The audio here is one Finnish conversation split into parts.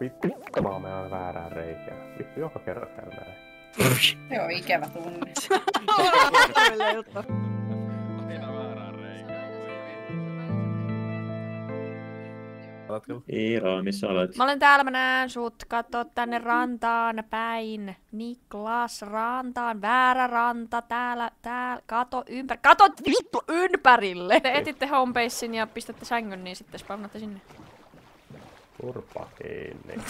Vittu, mä menen väärään reikään. Vittu, joka kerran käy näin. Se on ikävä tunne. Aina väärään reikään. Iiro, missä olet? Mä olen täällä, mä näen sut. Katso tänne rantaan päin. Niklas, rantaan. Väärä ranta. Täällä. Kato ympäri. Kato vittu ympärille! Te etitte homebasein ja pistätte sängyn, niin sitten spawnatte sinne. Turpa kiinni.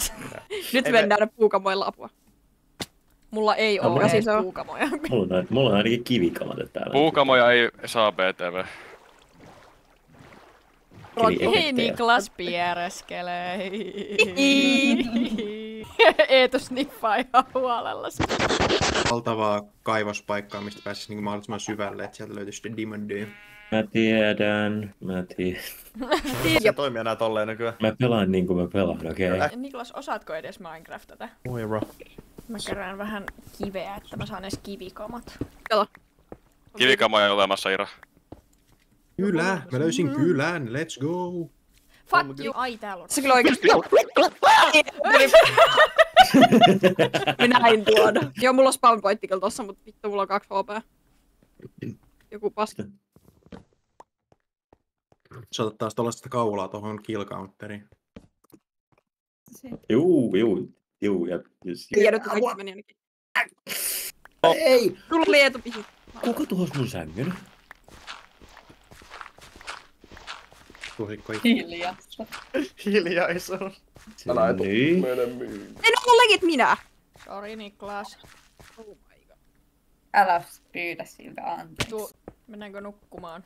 Nyt mennään puukamoilla apua. Mulla ei ole siis puukamoja. Mulla on ainakin kivikamat täällä. Puukamoja ei saa BTV. Ei Niklas piereskelee. Eetu sniffaa ihan huolella. Valtavaa kaivospaikkaa, mistä pääsis niinku mahdollisimman syvälle, että sieltä löytyy sitten diamondia. Mä tiedän. Se toimii enää tolleen nykyään. Mä pelaan niin kuin mä pelaan, okei? Okay? Niklas, osaatko edes Minecraftata? Moira. Mä kerään vähän kiveä, että mä saan edes kivikamat. Kato. Kivikamoja on olemassa, Ira. Kylä! Mä löysin kylän, let's go! Fuck you! Ai täällä on. Se kyllä oikeesti. Minä en tuoda. Joo, mulla on spawn pointti kyllä tossa, mut vittu mulla on 2 HP. Joku paska. Sä otat taas tollaista kaulaa tohon kill counteriin. Juu, ja just. Tiedät, että kaikki meni ainakin. Ei! Tulla lietu pihi. Kuka tuhos mun sängyn? Tusikko itse. Hiljaisuus. Niin. En oo legit minä! Sori Niklas. Oh my god. Älä pyydä siltä anteeksi. Mennäänkö nukkumaan?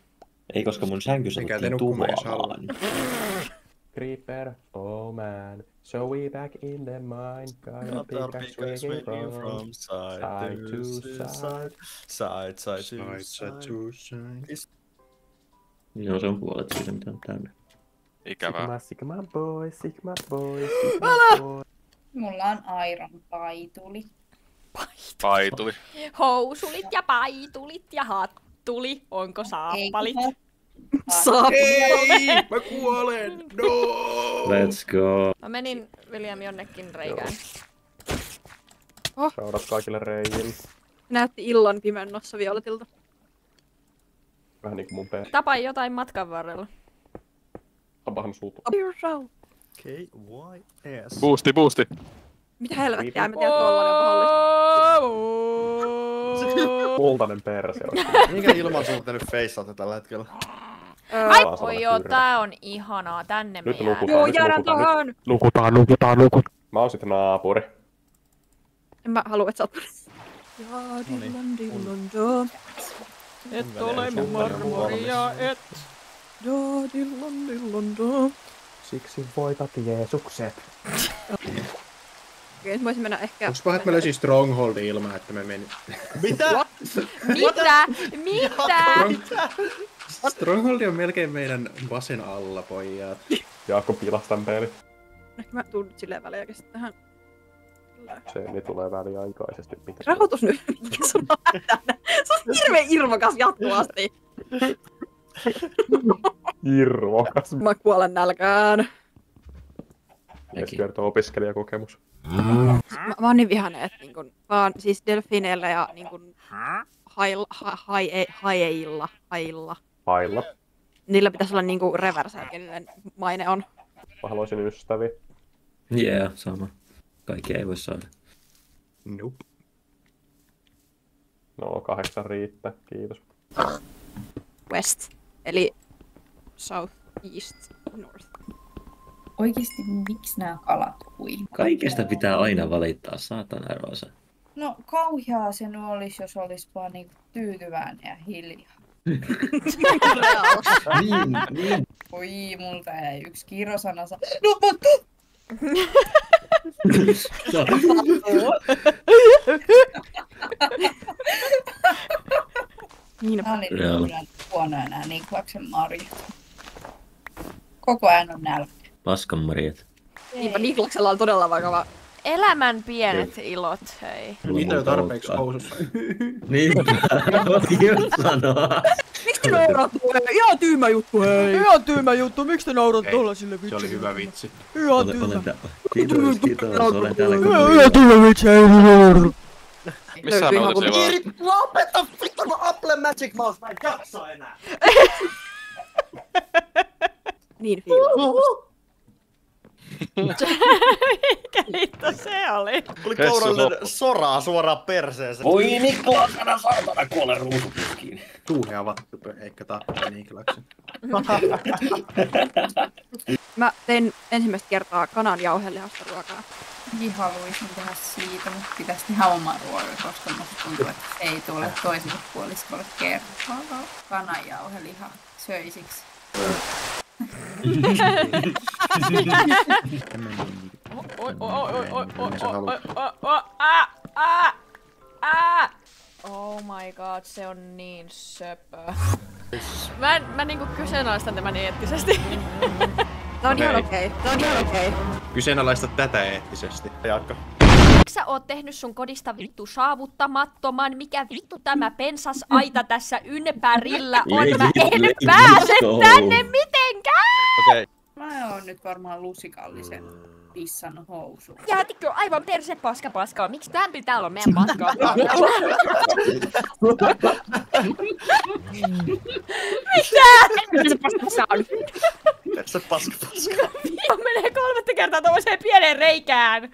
Ei, koska mun sänky Mikä te sanottiin nukkumaan, jos tuhoamaan. Creeper, oh man. So we back in the mine. Got a pickaxe swinging from side to side. Side to side. Joo, se on puolet siitä, mitä on täynnä. Ikävää. Sigma boy. Mulla on iron paituli. Paituli. Housulit ja paitulit ja hattuli. Onko saappalit? Ei! Mä kuolen! No! Let's go! Mä menin William jonnekin reikään. Shoutout kaikille reijille. Näytti illan pimennossa Violetilta. Vähän niinku mun perhe. Tapain jotain matkan varrella. Tapahan sut. K-Y-S. Boosti. Mitä helvettiä, mä tiedän, että tollanen on mahdollista. Kultainen perse on. Minkä ilmansuun te nyt feissaatte tällä hetkellä? Ai, oi joo, tää on ihanaa. Tänne me Nyt jäädään. nukutaan. Joo, jäädään tähän! Nukutaan. Mä oon sit naapuri. En mä halua, et sä oot... Et ole mun marmoria, et. Siksi voitat Jeesukset. Okei, mä voisin mennä ehkä... Onks paha, että mä löysin Strongholdin ilman, että mä menin... Mitä? Mitä? Stronghold on melkein meidän vasen alla, pojat. Jaakko pilas tän pelin. Ehkä mä tuun nyt silleen väliaikaisesti tähän. Se tulee väliaikaisesti. Rahoitus nyt, mikä sulla on hätänä? Se on hirveen irvokas jatkuvasti. Irvokas. Mä kuolen nälkään. Mies kertoo opiskelijakokemus. Mä oon niin vihainen, että niinkun, vaan siis delfiineillä ja niinkun hailla. Niillä pitäisi olla niinku reversäkelinen maine on. Mä haluaisin ystäviä. Yeah, sama. Kaikki ei voi saada. Nope. No, 8 riittää, kiitos. West, eli south, east, north. Oikeesti miksi nää kalat hui? Kaikesta pitää aina valittaa, saatana Roosa. No kauheaa se nyt olisi, jos olisi vaan niinku tyytyväinen ja hiljaa. Niin. Oi, multa jäi yksi kirosana. No, mutta... Nää oli niin huonoja nää Niklaksen marjat. Koko ajan on nälkä. Paskanmarjat. Niinpä Niklaksella on todella vakava. Elämän pienet ilot, hei. Niitä on tarpeeksi housussa. Niinpä, voin sanoa. Miksi te nauratte? Ihan tyhmä juttu, hei! Ihan tyhmä juttu, miksi te nauratte tuolla sille Se oli hyvä vitsi. Ihan tyhmä. Kiitos. Olen täällä koko Missä on ollut siellä? Lopeta vittu Apple Magic Mouse, mä en jaksa enää. Niin fiilis. Mikä hitto se oli? Oli kourallinen soraa suoraan perseeseen. Voi Niklas, älä saatana kuole ruusupuskiin. Tuuhea avattu Heikka tappaa Niklaksen. Mä tein ensimmäistä kertaa kanan jauhelihasta ruokaa. Haluaisin tehdä siitä, mutta pitäisi tehdä oma ruoka, koska musta tuntuu, että se ei tule toiselle puoliskolle kertaa. Kananjauheliha söisiksi. Oh my god, se on niin söpö. Mä niinku kyseenalaistan tämän eettisesti. Se on ihan okei. Se on ihan okei. Kyseenalaista tätä eettisesti. Jaakko. Miksi sä oot tehnyt sun kodista vittu saavuttamattoman? Mikä vittu tämä pensasaita tässä ympärillä on? Mä en pääse tänne mitenkään! Okei. Mä oon nyt varmaan lusikallisen pissan housuun. Jäätikö aivan perse paskaa? Miksi tän pitää olla meidän paskaa? Mitä se paska on? Se paska. Menee 3 kertaa toiseen pieneen reikään.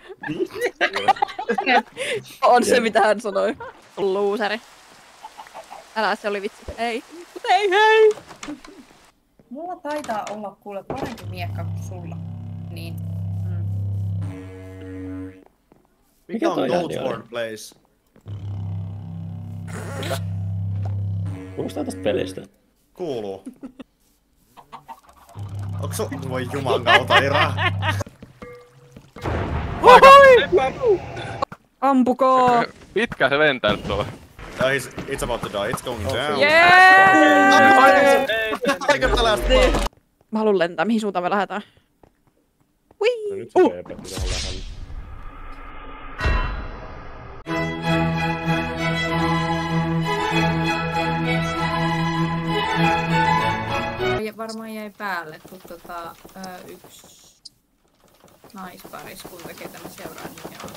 On se mitä hän sanoi. Looseri. Älä se oli vitsi. Ei. Hei. Mulla taitaa olla kuule parempi miekka kuin sulla. Niin. Mikä on toi Goldhorn Place? Kuulostaa tästä pelistä. Kuuluu. Onks su... Voi juman kautta, Ira. Ampukaa! Pitkä se lentää tuo. It's about to die, it's going down. Mä haluun lentää, mihin suuntaan me lähdetään? No nyt se teepä, mitä on lähellä. Varmaan jäi päälle, kun yksi naispariskunta, ketä mä seuraan, niin on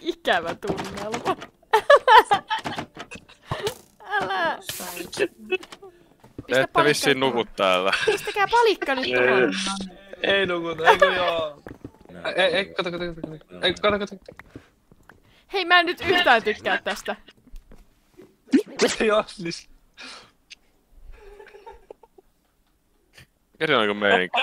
Ikävä tunnelma. Älä. Te ette vissiin nuku täällä. Pistäkää palikka nyt tuohon. Ei nukuta, eikö joo? Ei, kato. Ei, kato. Hei, mä en nyt yhtään tykkää tästä. Jasnis. Mikä se on niinku meininki?